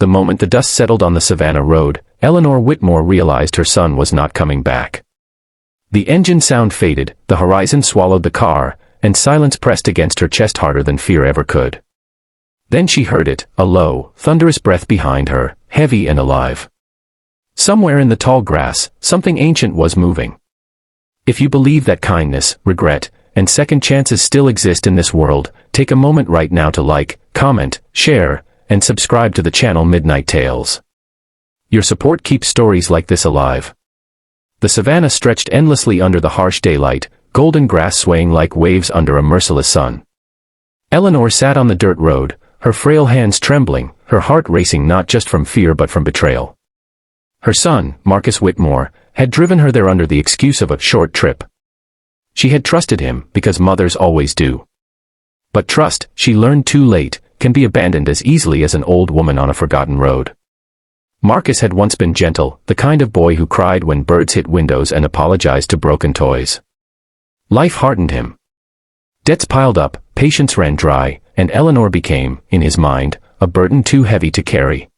The moment the dust settled on the Savannah road, Eleanor Whitmore realized her son was not coming back. The engine sound faded, the horizon swallowed the car, and silence pressed against her chest harder than fear ever could. Then she heard it, a low, thunderous breath behind her, heavy and alive. Somewhere in the tall grass, something ancient was moving. If you believe that kindness, regret, and second chances still exist in this world, take a moment right now to like, comment, share, and subscribe to the channel Midnight Tales. Your support keeps stories like this alive. The Savannah stretched endlessly under the harsh daylight, golden grass swaying like waves under a merciless sun. Eleanor sat on the dirt road, her frail hands trembling, her heart racing not just from fear but from betrayal. Her son, Marcus Whitmore, had driven her there under the excuse of a short trip. She had trusted him, because mothers always do. But trust, she learned too late, can be abandoned as easily as an old woman on a forgotten road. Marcus had once been gentle, the kind of boy who cried when birds hit windows and apologized to broken toys. Life hardened him. Debts piled up, patience ran dry, and Eleanor became, in his mind, a burden too heavy to carry.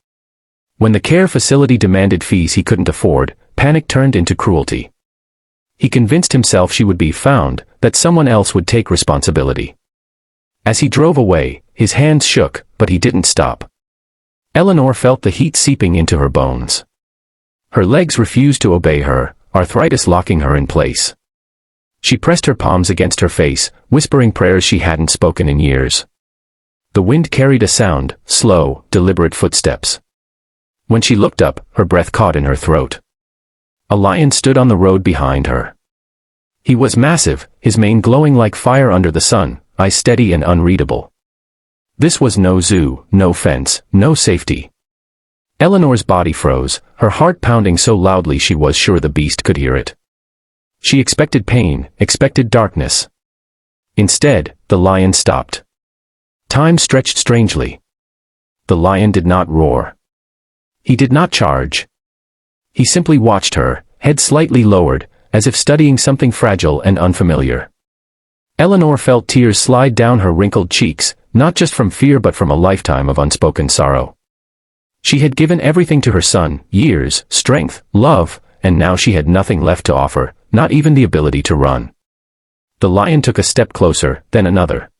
When the care facility demanded fees he couldn't afford, panic turned into cruelty. He convinced himself she would be found, that someone else would take responsibility. As he drove away, his hands shook, but he didn't stop. Eleanor felt the heat seeping into her bones. Her legs refused to obey her, arthritis locking her in place. She pressed her palms against her face, whispering prayers she hadn't spoken in years. The wind carried a sound, slow, deliberate footsteps. When she looked up, her breath caught in her throat. A lion stood on the road behind her. He was massive, his mane glowing like fire under the sun, eyes steady and unreadable. This was no zoo, no fence, no safety. Eleanor's body froze, her heart pounding so loudly she was sure the beast could hear it. She expected pain, expected darkness. Instead, the lion stopped. Time stretched strangely. The lion did not roar. He did not charge. He simply watched her, head slightly lowered, as if studying something fragile and unfamiliar. Eleanor felt tears slide down her wrinkled cheeks, not just from fear but from a lifetime of unspoken sorrow. She had given everything to her son, years, strength, love, and now she had nothing left to offer, not even the ability to run. The lion took a step closer, then another.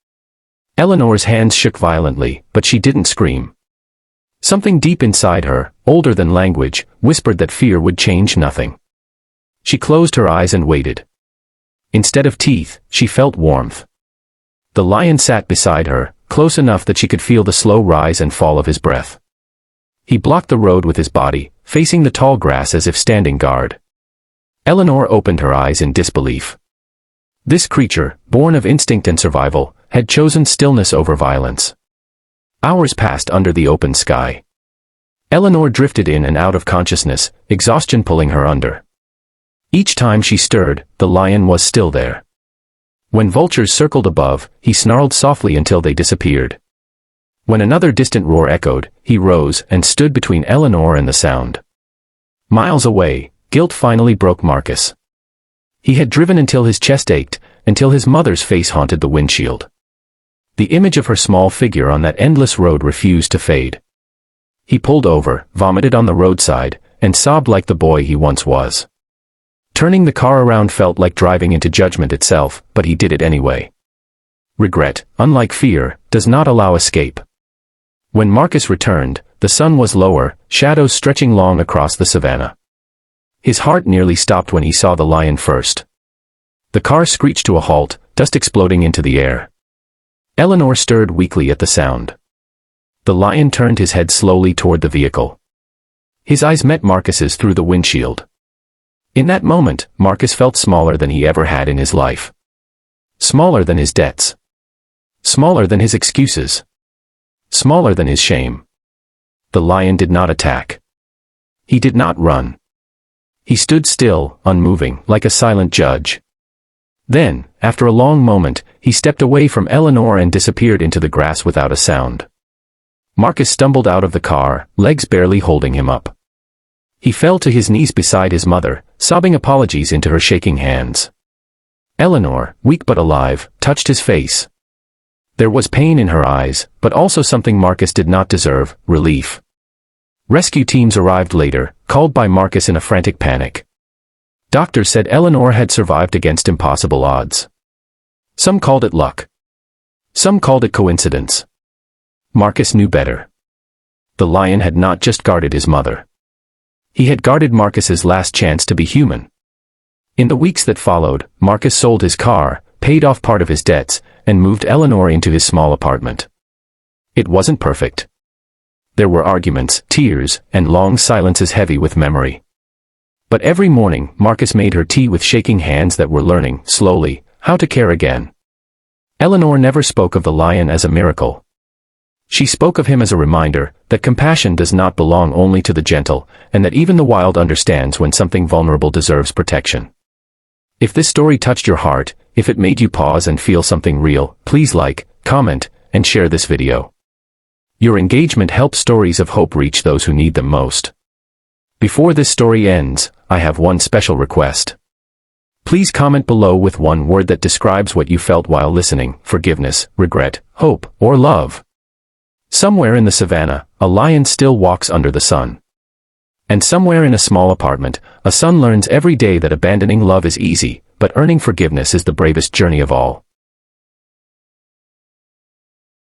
Eleanor's hands shook violently, but she didn't scream. Something deep inside her, older than language, whispered that fear would change nothing. She closed her eyes and waited. Instead of teeth, she felt warmth. The lion sat beside her, close enough that she could feel the slow rise and fall of his breath. He blocked the road with his body, facing the tall grass as if standing guard. Eleanor opened her eyes in disbelief. This creature, born of instinct and survival, had chosen stillness over violence. Hours passed under the open sky. Eleanor drifted in and out of consciousness, exhaustion pulling her under. Each time she stirred, the lion was still there. When vultures circled above, he snarled softly until they disappeared. When another distant roar echoed, he rose and stood between Eleanor and the sound. Miles away, guilt finally broke Marcus. He had driven until his chest ached, until his mother's face haunted the windshield. The image of her small figure on that endless road refused to fade. He pulled over, vomited on the roadside, and sobbed like the boy he once was. Turning the car around felt like driving into judgment itself, but he did it anyway. Regret, unlike fear, does not allow escape. When Marcus returned, the sun was lower, shadows stretching long across the Savannah. His heart nearly stopped when he saw the lion first. The car screeched to a halt, dust exploding into the air. Eleanor stirred weakly at the sound. The lion turned his head slowly toward the vehicle. His eyes met Marcus's through the windshield. In that moment, Marcus felt smaller than he ever had in his life. Smaller than his debts. Smaller than his excuses. Smaller than his shame. The lion did not attack. He did not run. He stood still, unmoving, like a silent judge. Then, after a long moment, he stepped away from Eleanor and disappeared into the grass without a sound. Marcus stumbled out of the car, legs barely holding him up. He fell to his knees beside his mother, sobbing apologies into her shaking hands. Eleanor, weak but alive, touched his face. There was pain in her eyes, but also something Marcus did not deserve, relief. Rescue teams arrived later, called by Marcus in a frantic panic. Doctors said Eleanor had survived against impossible odds. Some called it luck. Some called it coincidence. Marcus knew better. The lion had not just guarded his mother. He had guarded Marcus's last chance to be human. In the weeks that followed, Marcus sold his car, paid off part of his debts, and moved Eleanor into his small apartment. It wasn't perfect. There were arguments, tears, and long silences heavy with memory. But every morning, Marcus made her tea with shaking hands that were learning, slowly, how to care again. Eleanor never spoke of the lion as a miracle. She spoke of him as a reminder that compassion does not belong only to the gentle, and that even the wild understands when something vulnerable deserves protection. If this story touched your heart, if it made you pause and feel something real, please like, comment, and share this video. Your engagement helps stories of hope reach those who need them most. Before this story ends, I have one special request. Please comment below with one word that describes what you felt while listening: forgiveness, regret, hope, or love. Somewhere in the savannah, a lion still walks under the sun. And somewhere in a small apartment, a son learns every day that abandoning love is easy, but earning forgiveness is the bravest journey of all.